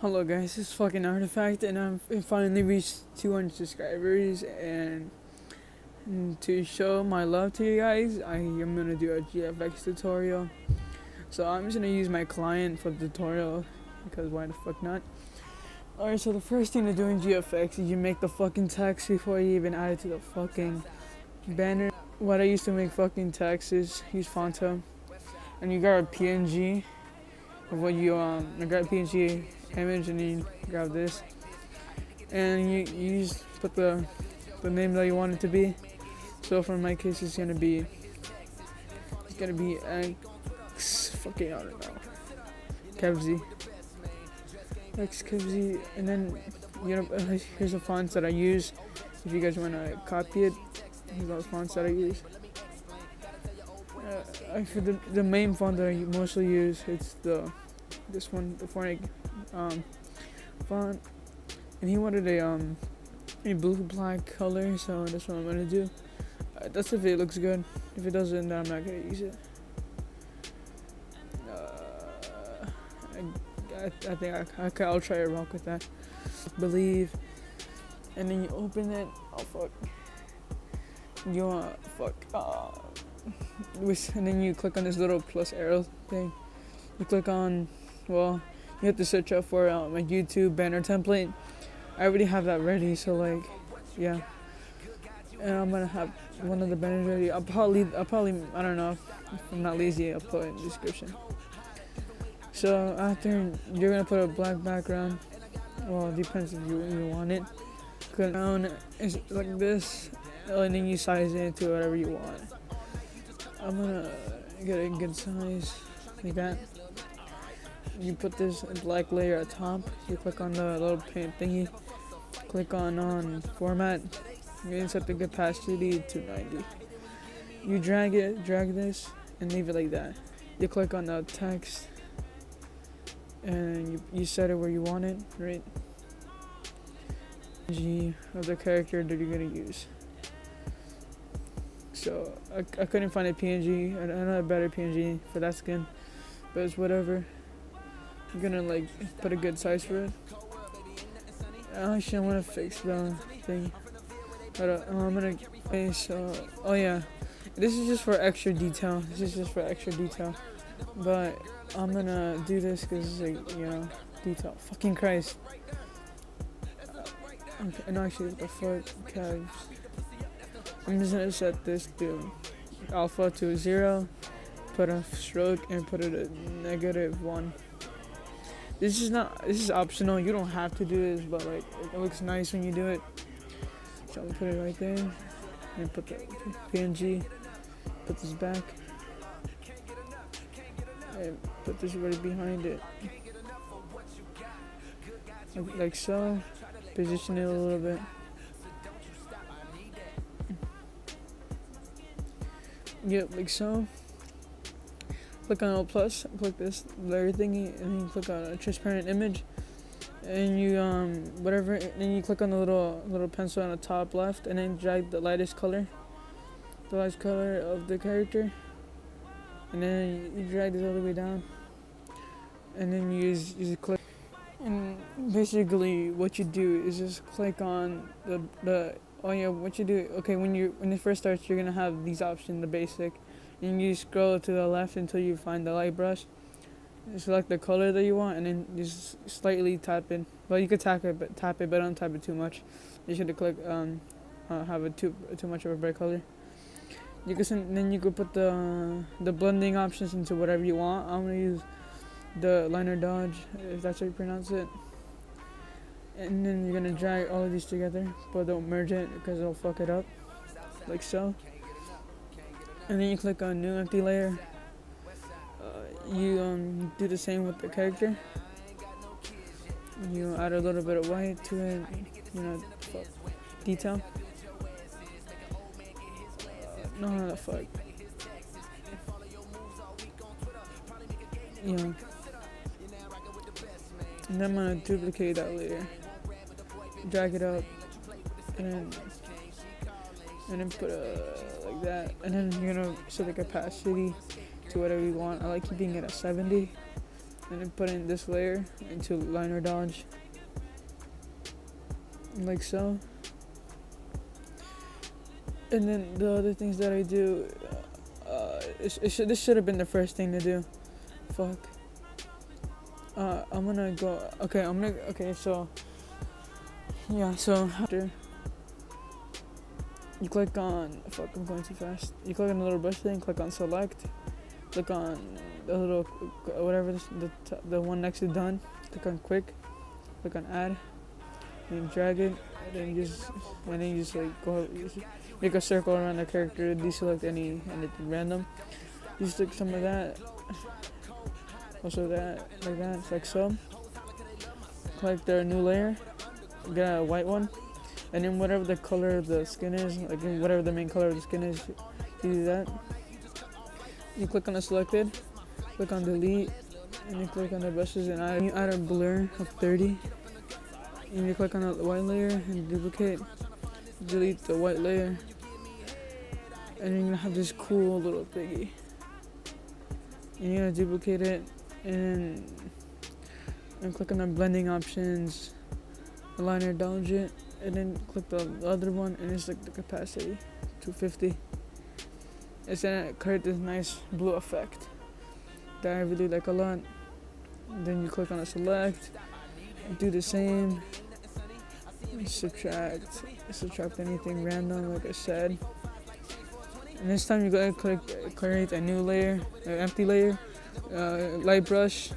Hello guys, this is fucking Artifact and I finally reached 200 subscribers and to show my love to you guys, I am gonna do a GFX tutorial. So I'm just gonna use my client for the tutorial because why the fuck not? Alright, so the first thing to do in GFX is you make the fucking text before you even add it to the fucking banner. What I used to make fucking text is use Fonto and you got a PNG of what you got a PNG image and you grab this and you just put the name that you want it to be. So for my case it's gonna be X fucking I don't know Kevzy X Kevzy, and then here's the fonts that I use if you guys wanna copy it. Here's all the fonts that I use. For the main font that I mostly use, it's this one, the Fortnite font, and he wanted a blue black color, so that's what I'm gonna do. That's if it looks good. If it doesn't, then I'm not gonna use it. I think I'll try to rock with that. Believe, and then you open it. Oh fuck. And then you click on this little plus arrow thing. You click on, well, you have to search up for my YouTube banner template. I already have that ready, so like, yeah. And I'm gonna have one of the banners ready. I'll probably, I don't know, if I'm not lazy, I'll put it in the description. So after, you're gonna put a black background. Well, it depends if you want it. Click down, it's like this, and then you size it into whatever you want. I'm gonna get a good size, like that. You put this black layer at top. You click on the little paint thingy. Click on format. You set the capacity to 90. You drag this, and leave it like that. You click on the text, and you set it where you want it, right? G of the character that you're gonna use. So I couldn't find a PNG. I know a better PNG for that skin, but it's whatever. I'm gonna like put a good size for it. Actually, I want to fix the thing. But I'm gonna face. Oh yeah, this is just for extra detail. But I'm gonna do this because it's like detail. Fucking Christ. Okay, no, actually, what the fuck, calves. I'm just gonna set this to alpha to 0, put a stroke, and put it at -1. This is optional. You don't have to do this, but like it looks nice when you do it. So I'm gonna put it right there, and put the PNG. Put this back, and put this right behind it, like so. Position it a little bit. Yep, like so. Click on Alt+, click this layer thingy, and then you click on a transparent image, and you whatever. Then you click on the little pencil on the top left, and then drag the lightest color of the character, and then you drag this all the way down, and then you use click. And basically, what you do is just click on what you do. Okay, when it first starts, you're gonna have these options, the basic. And you scroll to the left until you find the light brush. You select the color that you want, and then just slightly tap it. Well, you could tap it, but don't tap it too much. You should click have it too much of a bright color. Then you could put the blending options into whatever you want. I'm gonna use the liner dodge, if that's how you pronounce it. And then you're gonna drag all of these together, but don't merge it because it'll fuck it up, like so. And then you click on new empty layer. You do the same with the character. You add a little bit of white to it, detail. No, fuck. Yeah. And then I'm gonna duplicate that layer, drag it up, and then put like that, and then you're gonna set the capacity to whatever you want. I like keeping it at 70, and then put in this layer into liner dodge, like so. And then the other things that I do, this should have been the first thing to do. Fuck. I'm gonna go. Okay. So yeah. So after you click on. Fuck, I'm going too fast. You click on the little brush thing. Click on select. Click on the little whatever the one next to done. Click on quick. Click on add. And drag it. And then you just like go. Make a circle around the character. Deselect anything random. Just click some of that. Also that, like so. Click their new layer. Get a white one. And then whatever the color of the skin is, like whatever the main color of the skin is, you do that. You click on the selected. Click on delete. And you click on the brushes and you add a blur of 30. And you click on the white layer and duplicate. Delete the white layer. And you're gonna have this cool little thingy. And you're gonna duplicate it and click on the blending options, liner dodge it, and then click the other one, and it's like the capacity 250. It's gonna create this nice blue effect that I really like a lot. And then you click on the select, do the same, subtract anything random like I said. And this time you gotta create a new layer, an empty layer, light brush,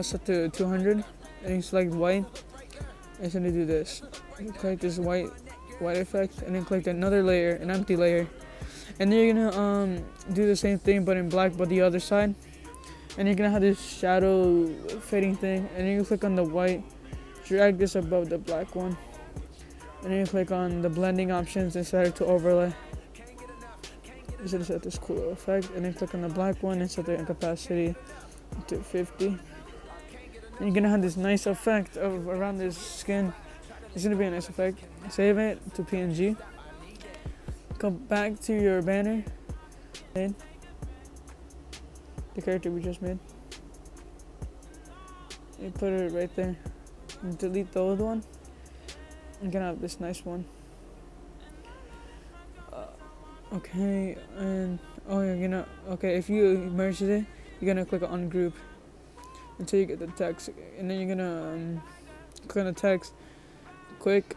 set to 200, and you select white. It's gonna do this. You click this white effect, and then click another layer, an empty layer, and then you're gonna do the same thing but in black, but the other side. And you're gonna have this shadow fading thing, and then you click on the white, drag this above the black one, and then you click on the blending options and set it to overlay. You're gonna set this cool effect, and then click on the black one and set the capacity to 50. And you're gonna have this nice effect of around this skin. It's gonna be a nice effect. Save it to PNG. Come back to your banner. The character we just made. You put it right there. And delete the old one. You're gonna have this nice one. Okay, and if you merge it, you're gonna click on group until you get the text, and then you're gonna click on the text, quick,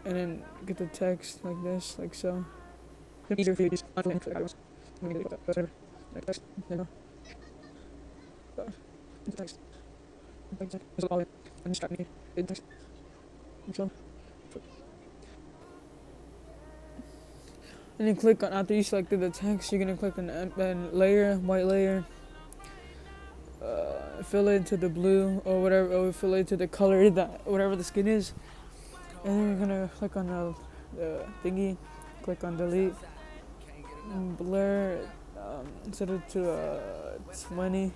and then get the text like this, like so. Easier for you to just text. And then click on, after you selected the text, you're gonna click on the layer, white layer, fill it to the blue or whatever, or fill it to the color that whatever the skin is. And then you're gonna click on the thingy, click on delete, and blur, set it to 20,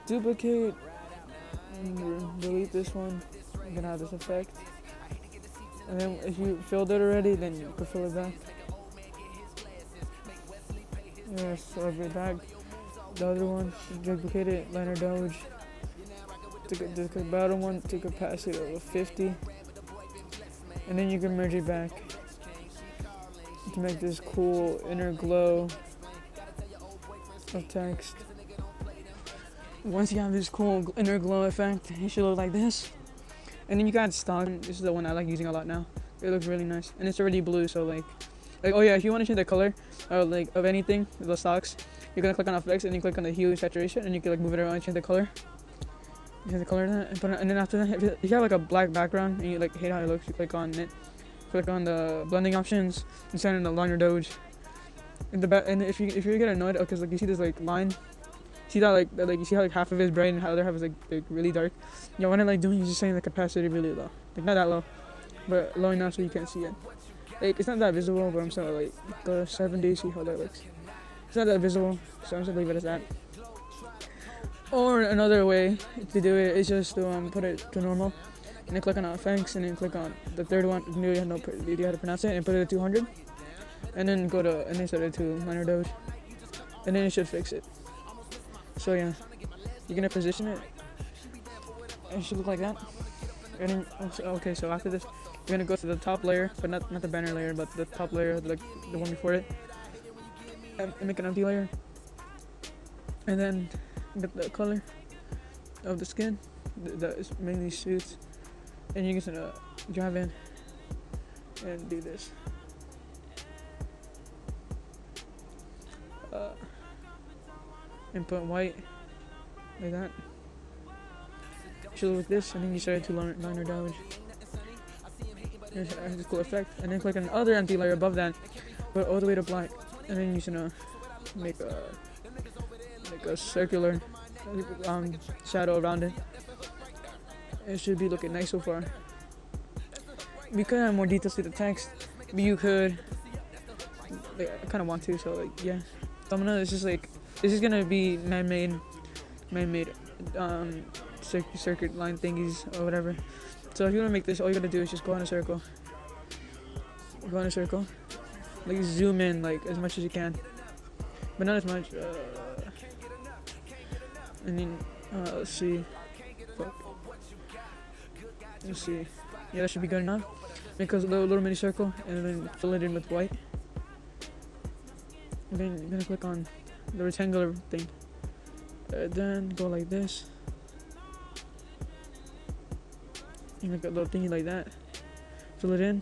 duplicate, and delete this one. You're gonna have this effect. And then if you filled it already, then you can fill it back. Yes, so I'll be back. The other one, duplicate it, liner dodge. The bottom one to capacity of 50. And then you can merge it back to make this cool inner glow of text. Once you have this cool inner glow effect, it should look like this. And then you got stock. This is the one I like using a lot now. It looks really nice, and it's already blue, so like oh yeah, if you want to change the color of anything, the stocks, you're gonna click on effects and you click on the hue saturation, and you can like move it around and change the color. You change the color of that, and then after that, if you have like a black background and you like hate how it looks, you click on it, click on the blending options, and send in the liner dodge. And if you get annoyed, because like you see this like line, see that like you see how like half of it is bright and how the other half is like really dark. You want to like doing, you just setting the capacity really low, like not that low, but low enough so you can't see it. Like it's not that visible, but I'm still like the 70. See how that looks. It's not that visible, so I'm just gonna leave it as that. Or another way to do it is just to put it to normal, and then click on effects, and then click on the third one. You have to pronounce it, and put it at 200, and then set it to liner dodge, and then it should fix it. So yeah. you're gonna position it. And it should look like that. And then, okay, so after this, you're gonna go to the top layer, but not the banner layer, but the top layer, like the one before it, and make an empty layer. And then get the color of the skin that is mainly suits, and you're just gonna drive in and do this. And put white like that. Should look like this, and then you start to liner damage. Here's this cool effect, and then click on another empty layer above that, put all the way to black, and then you're gonna make a circular shadow around it. It should be looking nice so far. You could have more details to the text, but you could. Like, I kind of want to, so like yeah. Thumbnail is just like this is gonna be man-made circuit line thingies or whatever. So if you want to make this, all you gotta do is just go in a circle. Go in a circle. Like zoom in like as much as you can, but not as much. And then let's see. Let's see. Yeah, that should be good enough. Make a little mini circle and then fill it in with white. And then you're gonna click on the rectangular thing. Then go like this. You make a little thingy like that. Fill it in.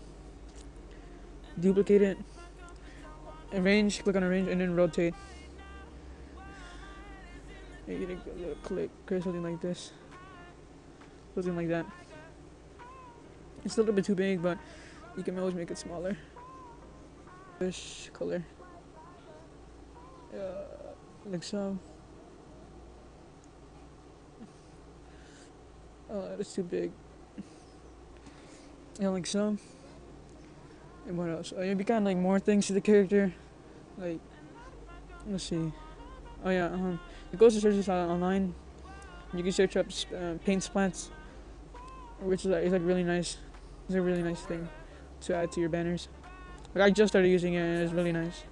Duplicate it. Arrange. Click on arrange and then rotate. You're gonna click, create something like this. Something like that. It's a little bit too big, but you can always make it smaller. Fish color. Like so. Oh, that's too big. Yeah, like so. And what else? You can like more things to the character. Like, let's see. Oh yeah, it goes to search this online. You can search up paint splats, which is like really nice. It's a really nice thing to add to your banners. Like I just started using it and it's really nice.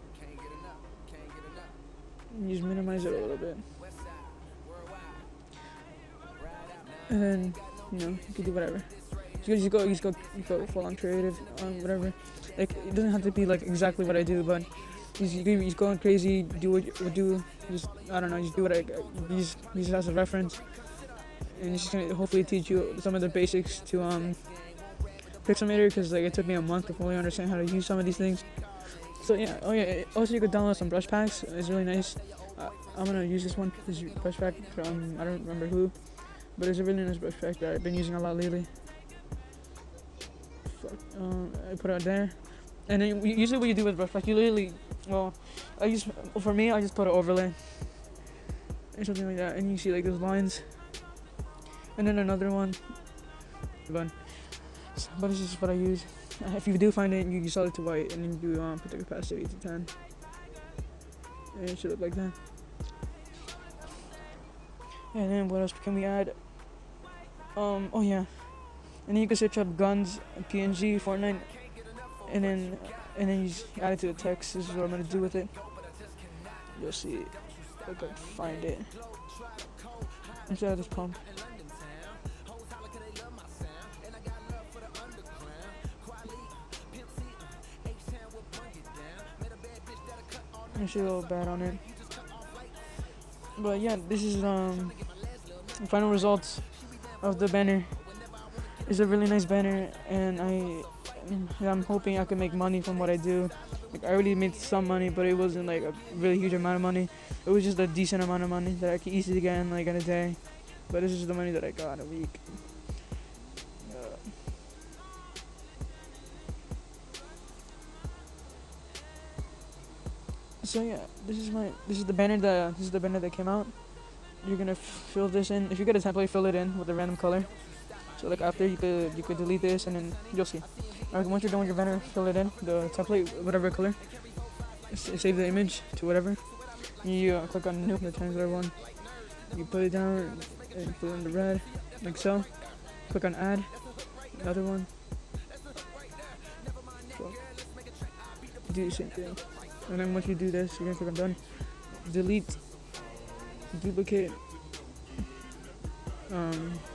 You just minimize it a little bit. And then, you know, you can do whatever. You go full on creative, whatever. Like it doesn't have to be like exactly what I do, but you just going crazy, do what you do. Just I don't know, just do what I use as a reference, and it's just gonna hopefully teach you some of the basics to Pixelmator, because like it took me a month to fully understand how to use some of these things. So yeah, oh yeah. Also, you could download some brush packs. It's really nice. I'm gonna use this one. This brush pack from I don't remember who, but it's a really nice brush pack that I've been using a lot lately. I put it there, and then usually what you do with brush pack, you literally, I just put an overlay or something like that, and you see like those lines, and then another one. But this is what I use. If you do find it, you set it to white, and then you put the opacity to 10, and it should look like that. And then what else can we add? Oh yeah. And then you can search up guns, PNG, Fortnite, and then you just add it to the text. This is what I'm gonna do with it. You'll see it. I can find it. Let's add this pump. I should a little bad on it. But yeah, this is the final results of the banner. It's a really nice banner, and I'm hoping I can make money from what I do. Like I already made some money, but it wasn't like a really huge amount of money. It was just a decent amount of money that I could easily get in like in a day. But this is the money that I got in a week. So yeah, this is the banner that came out. You're gonna fill this in. If you get a template, fill it in with a random color. So like after you could delete this, and then you'll see. Alright, once you're done with your banner, fill it in the template, whatever color. Save the image to whatever. You click on new, the triangular one. You put it down and put it in the red, like so. Click on add, another one. So, do the same thing. And then once you do this, you're gonna click on done. Delete, duplicate,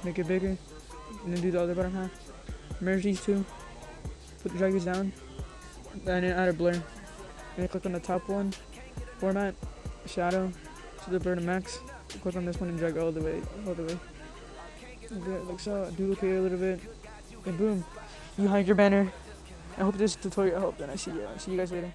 make it bigger, and then do the other bottom half. Merge these two, drag these down, and then add a blur. And then click on the top one, format, shadow, to the blur to max. Click on this one and drag all the way. Okay, like so. Duplicate a little bit, and boom, you hide your banner. I hope this tutorial helped, and I see you guys later.